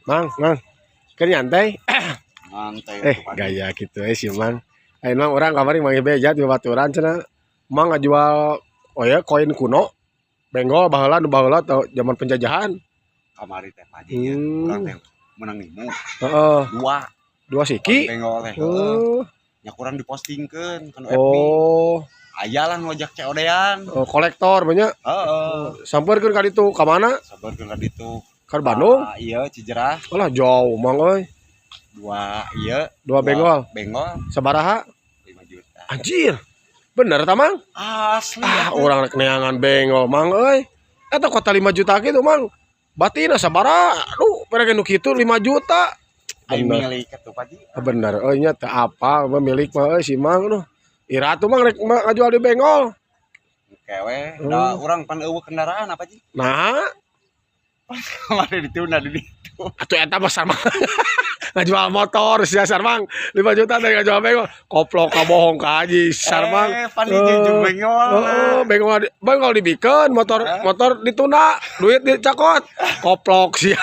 Mang, keur nyantai. Nyantai Gaya gitu sih, Mang. Mang orang kamari manggih beja di baturan cenah. Mang ngajual koin kuno. Benggol baheula tau zaman penjajahan. kamari teh Paji ya. Urang teh menang nimu. Heeh. Dua siki. Benggol teh. Oh. Nya kurang dipostingkeun kan FB. Oh. Aya lah ngojak COD-an. Oh, kolektor banyak. Heeh. Sampeurkeun ka ditu ka mana? Sabarkeun ka ditu. Ka Bandung? Iya Cijerah. Alah jauh Mang euy. Dua Benggol. Benggol Sabaraha? 5 juta. Anjir. Bener ta, Mang? Asli. Urang rek neangan benggol, Mang euy. Eta kota 5 juta kitu, Mang. Batina sabaraha? Aduh, mereka nu kitu 5 juta. Ai milik atuh Paji. Bener, nya teu apa milik mah euy si Mang noh. Ira tuh Mang rek ngajual di benggol. Kewe, da urang pan eueuh kendaraan apa Ji? Nah, Kamari dituna di ditu. atuh eta mah Mang. Ngajual motor si Sarmang 5 juta teh ngajual benggol. Koplok ka bohong ka Haji Sarmang. Pan dijujung benggol. Benggol dibikeun, motor dituna, duit dicakot. Koplok sia.